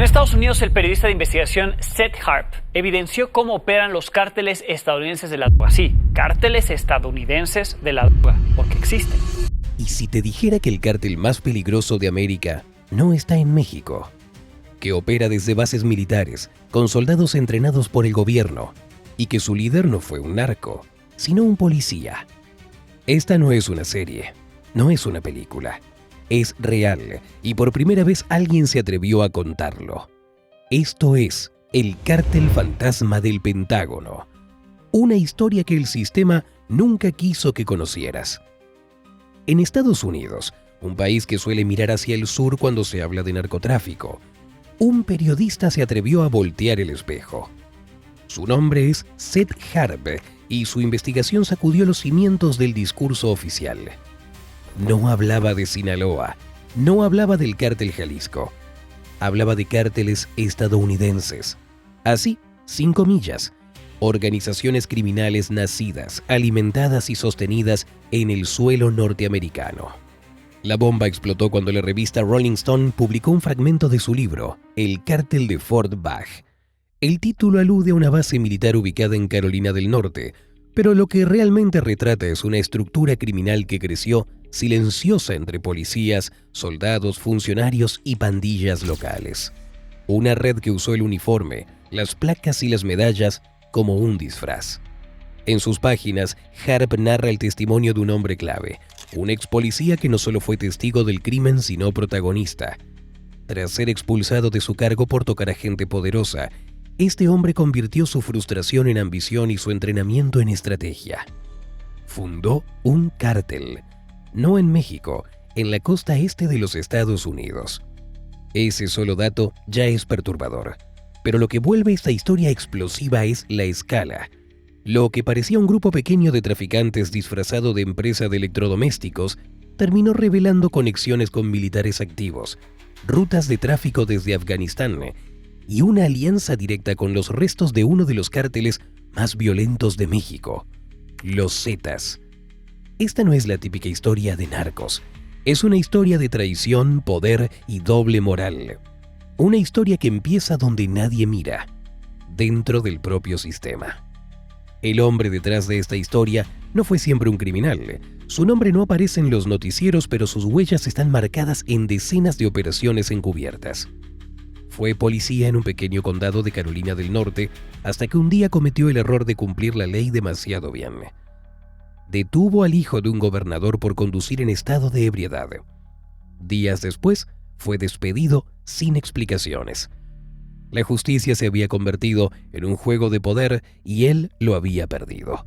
En Estados Unidos, el periodista de investigación Seth Harp evidenció cómo operan los cárteles estadounidenses de la droga. Sí, cárteles estadounidenses de la droga, porque existen. ¿Y si te dijera que el cártel más peligroso de América no está en México? Que opera desde bases militares, con soldados entrenados por el gobierno, y que su líder no fue un narco, sino un policía. Esta no es una serie, no es una película. Es real, y por primera vez alguien se atrevió a contarlo. Esto es el Cártel Fantasma del Pentágono. Una historia que el sistema nunca quiso que conocieras. En Estados Unidos, un país que suele mirar hacia el sur cuando se habla de narcotráfico, un periodista se atrevió a voltear el espejo. Su nombre es Seth Harp, y su investigación sacudió los cimientos del discurso oficial. No hablaba de Sinaloa, no hablaba del cártel Jalisco, hablaba de cárteles estadounidenses. Así, sin comillas, organizaciones criminales nacidas, alimentadas y sostenidas en el suelo norteamericano. La bomba explotó cuando la revista Rolling Stone publicó un fragmento de su libro, El cártel de Fort Bragg. El título alude a una base militar ubicada en Carolina del Norte, pero lo que realmente retrata es una estructura criminal que creció silenciosa entre policías, soldados, funcionarios y pandillas locales. Una red que usó el uniforme, las placas y las medallas como un disfraz. En sus páginas, Harp narra el testimonio de un hombre clave, un ex policía que no solo fue testigo del crimen sino protagonista. Tras ser expulsado de su cargo por tocar a gente poderosa, este hombre convirtió su frustración en ambición y su entrenamiento en estrategia. Fundó un cártel, no en México, en la costa este de los Estados Unidos. Ese solo dato ya es perturbador, pero lo que vuelve esta historia explosiva es la escala. Lo que parecía un grupo pequeño de traficantes disfrazado de empresa de electrodomésticos terminó revelando conexiones con militares activos, rutas de tráfico desde Afganistán y una alianza directa con los restos de uno de los cárteles más violentos de México, los Zetas. Esta no es la típica historia de narcos, es una historia de traición, poder y doble moral. Una historia que empieza donde nadie mira, dentro del propio sistema. El hombre detrás de esta historia no fue siempre un criminal. Su nombre no aparece en los noticieros, pero sus huellas están marcadas en decenas de operaciones encubiertas. Fue policía en un pequeño condado de Carolina del Norte hasta que un día cometió el error de cumplir la ley demasiado bien. Detuvo al hijo de un gobernador por conducir en estado de ebriedad. Días después, fue despedido sin explicaciones. La justicia se había convertido en un juego de poder y él lo había perdido.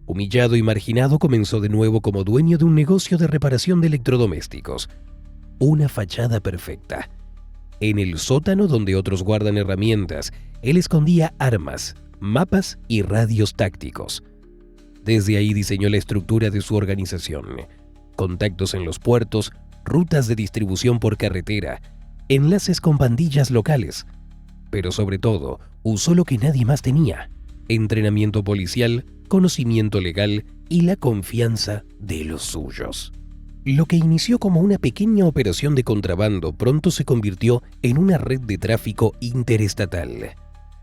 Humillado y marginado, comenzó de nuevo como dueño de un negocio de reparación de electrodomésticos. Una fachada perfecta. En el sótano donde otros guardan herramientas, él escondía armas, mapas y radios tácticos. Desde ahí diseñó la estructura de su organización. Contactos en los puertos, rutas de distribución por carretera, enlaces con pandillas locales. Pero sobre todo, usó lo que nadie más tenía: entrenamiento policial, conocimiento legal y la confianza de los suyos. Lo que inició como una pequeña operación de contrabando pronto se convirtió en una red de tráfico interestatal.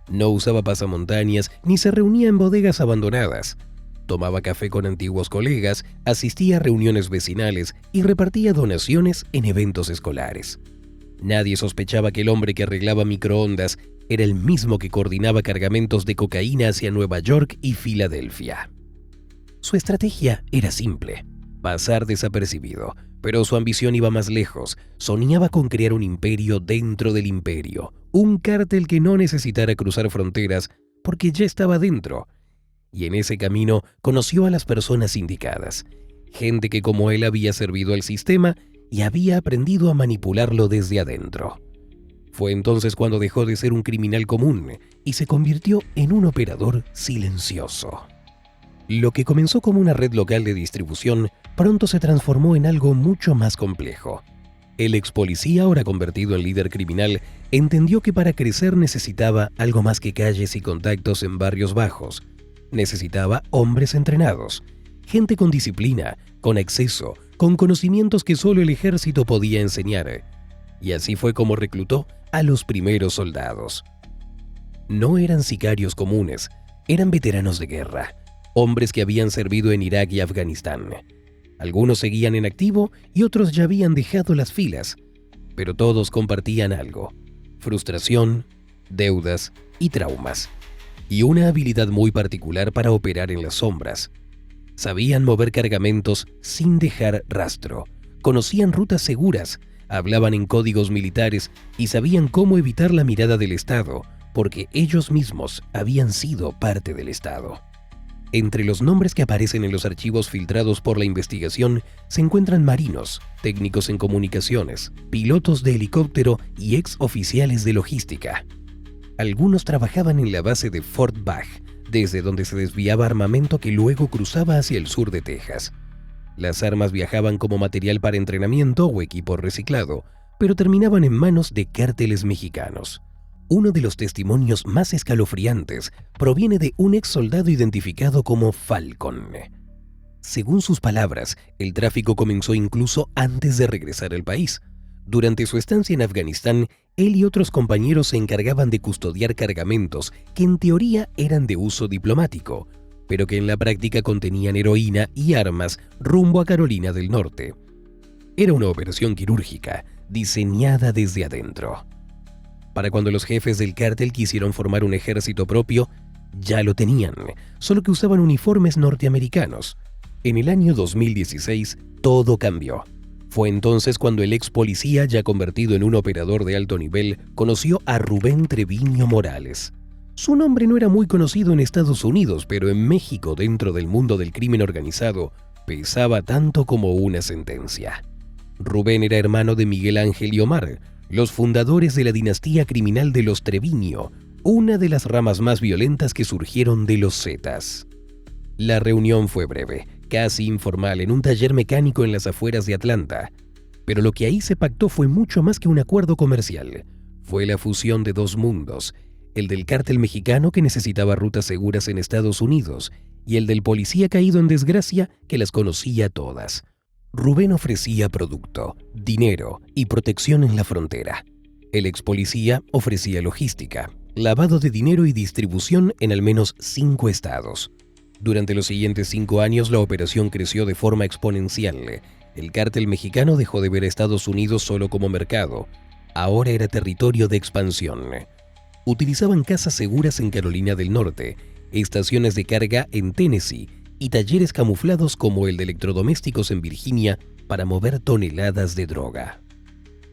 No usaba pasamontañas ni se reunía en bodegas abandonadas. Tomaba café con antiguos colegas, asistía a reuniones vecinales y repartía donaciones en eventos escolares. Nadie sospechaba que el hombre que arreglaba microondas era el mismo que coordinaba cargamentos de cocaína hacia Nueva York y Filadelfia. Su estrategia era simple: pasar desapercibido, pero su ambición iba más lejos. Soñaba con crear un imperio dentro del imperio, un cártel que no necesitara cruzar fronteras porque ya estaba dentro. Y en ese camino conoció a las personas indicadas, gente que como él había servido al sistema y había aprendido a manipularlo desde adentro. Fue entonces cuando dejó de ser un criminal común y se convirtió en un operador silencioso. Lo que comenzó como una red local de distribución pronto se transformó en algo mucho más complejo. El ex policía, ahora convertido en líder criminal, entendió que para crecer necesitaba algo más que calles y contactos en barrios bajos. Necesitaba hombres entrenados, gente con disciplina, con acceso, con conocimientos que solo el ejército podía enseñar. y así fue como reclutó a los primeros soldados. No eran sicarios comunes, eran veteranos de guerra, hombres que habían servido en Irak y Afganistán. Algunos seguían en activo y otros ya habían dejado las filas, pero todos compartían algo: frustración, deudas y traumas, y una habilidad muy particular para operar en las sombras. Sabían mover cargamentos sin dejar rastro, conocían rutas seguras, hablaban en códigos militares y sabían cómo evitar la mirada del Estado, porque ellos mismos habían sido parte del Estado. Entre los nombres que aparecen en los archivos filtrados por la investigación se encuentran marinos, técnicos en comunicaciones, pilotos de helicóptero y ex oficiales de logística. Algunos trabajaban en la base de Fort Bragg, desde donde se desviaba armamento que luego cruzaba hacia el sur de Texas. Las armas viajaban como material para entrenamiento o equipo reciclado, pero terminaban en manos de cárteles mexicanos. Uno de los testimonios más escalofriantes proviene de un ex soldado identificado como Falcon. Según sus palabras, el tráfico comenzó incluso antes de regresar al país. Durante su estancia en Afganistán, él y otros compañeros se encargaban de custodiar cargamentos que en teoría eran de uso diplomático, pero que en la práctica contenían heroína y armas rumbo a Carolina del Norte. Era una operación quirúrgica, diseñada desde adentro. Para cuando los jefes del cártel quisieron formar un ejército propio, ya lo tenían, solo que usaban uniformes norteamericanos. En el año 2016, todo cambió. Fue entonces cuando el ex policía, ya convertido en un operador de alto nivel, conoció a Rubén Treviño Morales. Su nombre no era muy conocido en Estados Unidos, pero en México, dentro del mundo del crimen organizado, pesaba tanto como una sentencia. Rubén era hermano de Miguel Ángel y Omar, los fundadores de la dinastía criminal de los Treviño, una de las ramas más violentas que surgieron de los Zetas. La reunión fue breve, casi informal, en un taller mecánico en las afueras de Atlanta. Pero lo que ahí se pactó fue mucho más que un acuerdo comercial. Fue la fusión de dos mundos, el del cártel mexicano que necesitaba rutas seguras en Estados Unidos y el del policía caído en desgracia que las conocía todas. Rubén ofrecía producto, dinero y protección en la frontera. El ex policía ofrecía logística, lavado de dinero y distribución en al menos 5 estados. Durante los siguientes 5 años la operación creció de forma exponencial. El cártel mexicano dejó de ver a Estados Unidos solo como mercado. Ahora era territorio de expansión. Utilizaban casas seguras en Carolina del Norte, estaciones de carga en Tennessee y talleres camuflados como el de electrodomésticos en Virginia para mover toneladas de droga.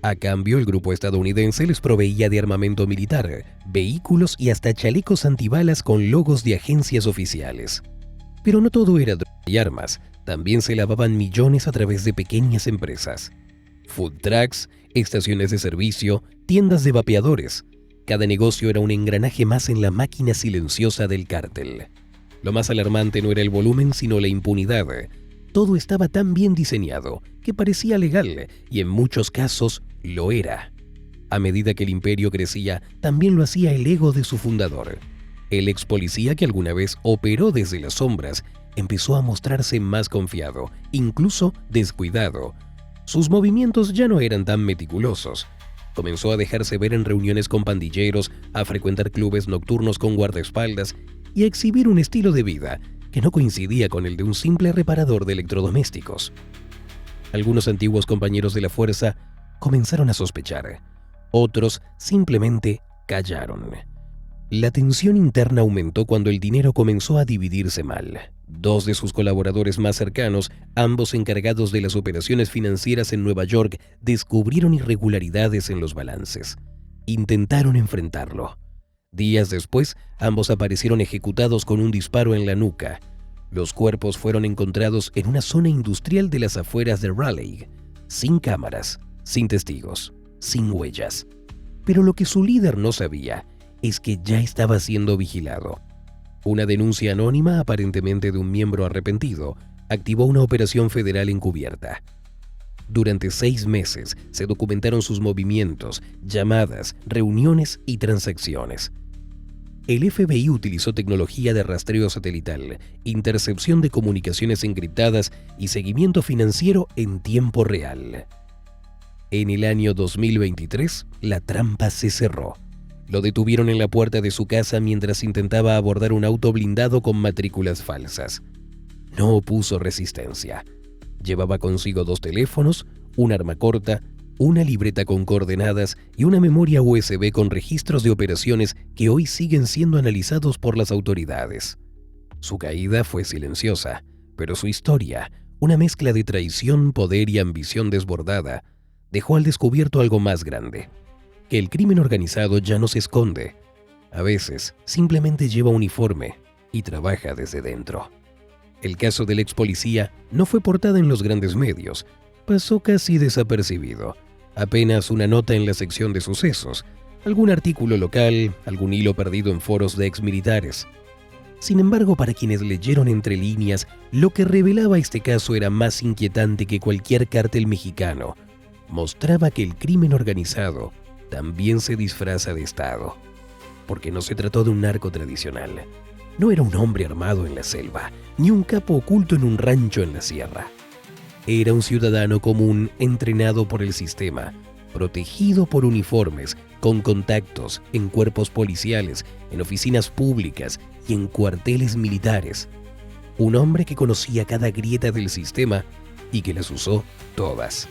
A cambio, el grupo estadounidense les proveía de armamento militar, vehículos y hasta chalecos antibalas con logos de agencias oficiales. Pero no todo era droga y armas, también se lavaban millones a través de pequeñas empresas. Food trucks, estaciones de servicio, tiendas de vapeadores. Cada negocio era un engranaje más en la máquina silenciosa del cártel. Lo más alarmante no era el volumen, sino la impunidad. Todo estaba tan bien diseñado que parecía legal y en muchos casos lo era. A medida que el imperio crecía, también lo hacía el ego de su fundador. El ex policía que alguna vez operó desde las sombras empezó a mostrarse más confiado, incluso descuidado. Sus movimientos ya no eran tan meticulosos. Comenzó a dejarse ver en reuniones con pandilleros, a frecuentar clubes nocturnos con guardaespaldas y a exhibir un estilo de vida que no coincidía con el de un simple reparador de electrodomésticos. Algunos antiguos compañeros de la fuerza comenzaron a sospechar, otros simplemente callaron. La tensión interna aumentó cuando el dinero comenzó a dividirse mal. 2 de sus colaboradores más cercanos, ambos encargados de las operaciones financieras en Nueva York, descubrieron irregularidades en los balances. Intentaron enfrentarlo. Días después, ambos aparecieron ejecutados con un disparo en la nuca. Los cuerpos fueron encontrados en una zona industrial de las afueras de Raleigh, sin cámaras, sin testigos, sin huellas. Pero lo que su líder no sabía es que ya estaba siendo vigilado. Una denuncia anónima, aparentemente de un miembro arrepentido, activó una operación federal encubierta. Durante 6 meses se documentaron sus movimientos, llamadas, reuniones y transacciones. El FBI utilizó tecnología de rastreo satelital, intercepción de comunicaciones encriptadas y seguimiento financiero en tiempo real. En el año 2023, la trampa se cerró. Lo detuvieron en la puerta de su casa mientras intentaba abordar un auto blindado con matrículas falsas. No opuso resistencia. Llevaba consigo 2 teléfonos, un arma corta, una libreta con coordenadas y una memoria USB con registros de operaciones que hoy siguen siendo analizados por las autoridades. Su caída fue silenciosa, pero su historia, una mezcla de traición, poder y ambición desbordada, dejó al descubierto algo más grande: que el crimen organizado ya no se esconde. A veces, simplemente lleva uniforme y trabaja desde dentro. El caso del ex policía no fue portada en los grandes medios. Pasó casi desapercibido. Apenas una nota en la sección de sucesos, algún artículo local, algún hilo perdido en foros de exmilitares. Sin embargo, para quienes leyeron entre líneas, lo que revelaba este caso era más inquietante que cualquier cártel mexicano. Mostraba que el crimen organizado también se disfraza de Estado. Porque no se trató de un narco tradicional. No era un hombre armado en la selva, ni un capo oculto en un rancho en la sierra. Era un ciudadano común entrenado por el sistema, protegido por uniformes, con contactos en cuerpos policiales, en oficinas públicas y en cuarteles militares. Un hombre que conocía cada grieta del sistema y que las usó todas.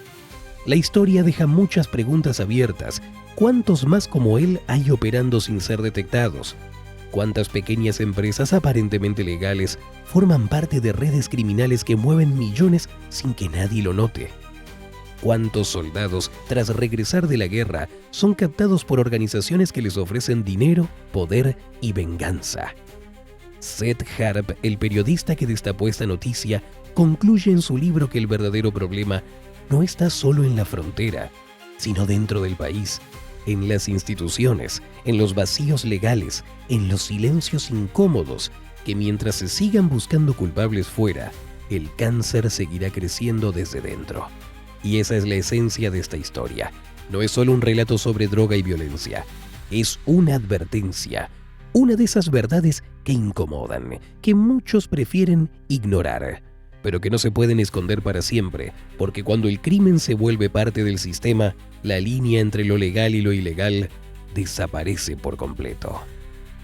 La historia deja muchas preguntas abiertas. ¿Cuántos más como él hay operando sin ser detectados? ¿Cuántas pequeñas empresas aparentemente legales forman parte de redes criminales que mueven millones sin que nadie lo note? ¿Cuántos soldados, tras regresar de la guerra, son captados por organizaciones que les ofrecen dinero, poder y venganza? Seth Harp, el periodista que destapó esta noticia, concluye en su libro que el verdadero problema no está solo en la frontera, sino dentro del país, en las instituciones, en los vacíos legales, en los silencios incómodos, que mientras se sigan buscando culpables fuera, el cáncer seguirá creciendo desde dentro. Y esa es la esencia de esta historia. No es solo un relato sobre droga y violencia, es una advertencia, una de esas verdades que incomodan, que muchos prefieren ignorar, pero que no se pueden esconder para siempre, porque cuando el crimen se vuelve parte del sistema, la línea entre lo legal y lo ilegal desaparece por completo.